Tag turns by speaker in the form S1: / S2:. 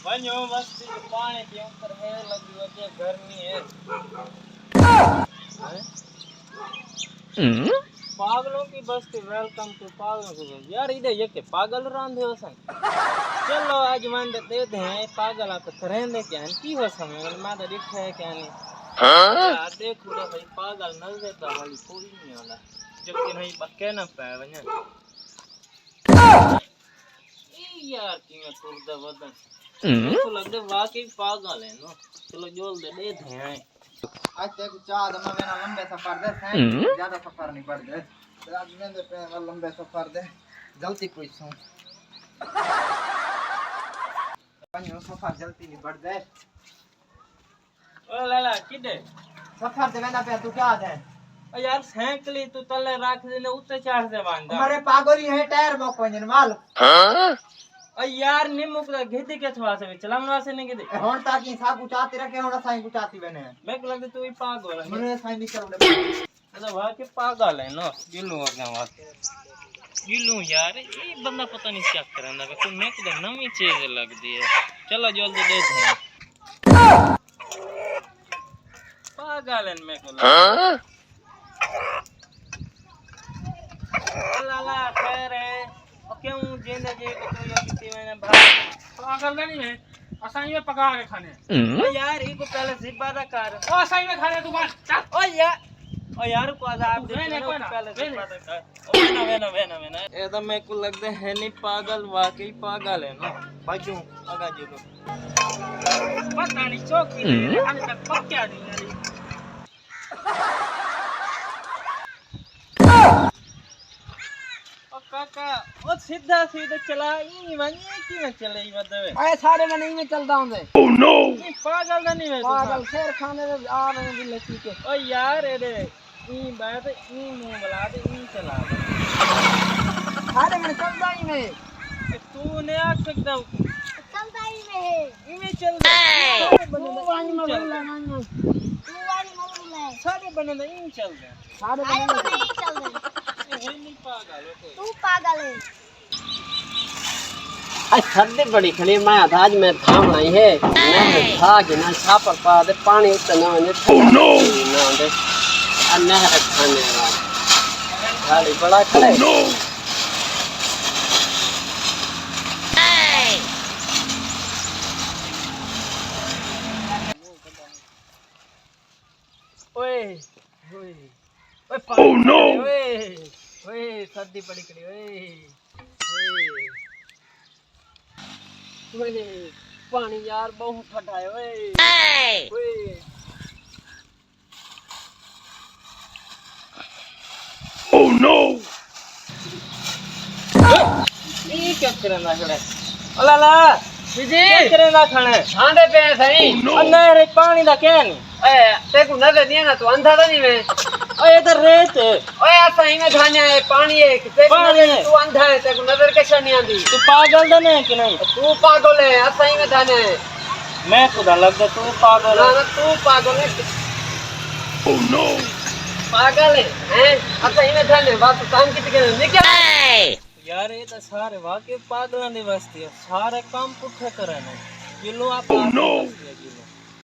S1: वन्यो मस्ती पानी के ऊपर है लगी हुई है गर्मी है पागलों की बस्ती वेलकम टू पागलों की बस्ती यार इधर ये के पागल रांधे हो सन चलो आज मान दे हैं पागल आप करेंगे क्या की हो समय मैं तो दिख है क्या नहीं यार देखो तो भाई पागल नल देता वाली कोई नहीं वाला जब कि नहीं पक्के ना पाए वन्या यार की मैं तुरदा वदन तो लगदे वाकई पागल है नो चलो जोल दे हैं
S2: आज तक चाह दमा मेरा लंबे सफर दे हैं ज्यादा सफर नहीं पड़ दे आज में दे पे लंबे सफर दे जल्दी पूछूं पंजो सफर जल्दी नहीं पड़ दे
S1: ओ लाला किदे
S2: सफर दे वेंदा पे तू क्या दे
S1: ओ यार साइकिल तू तले राख दे ने ऊते चढ़ दे बांधा
S2: हमारे पागोरी है टायर मोक वंजन माल
S1: ओ यार निमुक घेदी के थवा से चलावना से नहीं घेदी
S2: होन ताकि सा कुचाती रखे होना साई कुचाती बने
S1: मैं को लगदे तू ही पागल है
S2: मने साई निकल दे
S1: तो वहां के पागल है नो गिल्लू हो गया बात गिल्लू यार ये बंदा पता नहीं क्या करंदा कोई मैं को नवी चीज लगदी है चलो जल्दी दे दे पागल है मैं को लाला खैर है क्यों जेंदा जे को तो ये कितने मैंने
S3: पागल नहीं है असाई में पका के खाने
S1: ओ यार ये को पहले जिब्बादा कर
S3: ओ असाई में खाने तू बात चल
S1: ओ यार को आजाद दे पहले जिब्बादा कर ओ वेना ये तो मैं को लगदे है नहीं पागल वाकई पागल है ना बाजू आगा जी को
S3: पता नहीं चौकी हम तक पक्का नहीं यार
S1: काका ओ सीधा चला ई वनी की में चले ई बदवे
S2: अरे सारे में नहीं में चलता हूं
S1: ओह नो ई पागल का नहीं है
S2: पागल शेर खाने में आ रहे हैं दिल की के
S1: ओ यार रे ई बात ई मुंह बुला दे ई चला
S2: सारे में चलता ही में
S1: तू ने आ सकता
S4: चलता ही में है
S1: ई में चल
S2: तू वानी में बोलना ना
S4: तू वाली मगरू में
S1: सारे बने ई चल दे
S2: सारे
S4: अरे वो नहीं चल रहे
S1: ये नहीं पागल हो
S4: तू पागल है
S5: आज सर्दी बड़ी खड़ी मैं आज में थाम आई है मैं था कि ना छापर पा दे पानी उतना ने ओह नो ना दे नहर खाने वाला गाड़ी बड़ा खड़े ओह नो
S1: ओए ओए ओह नो ओए सर्दी बड़ी खड़ी ओए पानी यार बहुत ठंडा है ओए ओह नो ये क्या करना खड़े ओलाला जी क्या करना खाने
S5: ठंडे पे सही
S1: अंदर पानी दा क्या नहीं
S5: ए तेको नजर नहीं ना तू अंधा तो नहीं में
S1: ओए इधर रेत
S5: ओए सही में खाने है पानी है तेको नजर तू अंधा है तेको नजर कैसे नहीं आंदी
S1: तू पागल तो नहीं कि नहीं
S5: तू पागल है सही में खाने है
S1: मैं खुदा लगता तू पागल
S5: ना
S1: है
S5: ना तू पागल है ओह नो पागल है सही में खाने बात काम कितने निकल
S1: यार ये तो सारे वाकई पागलों की बस्ती है सारे काम पुठे करे ने गिलो आप नो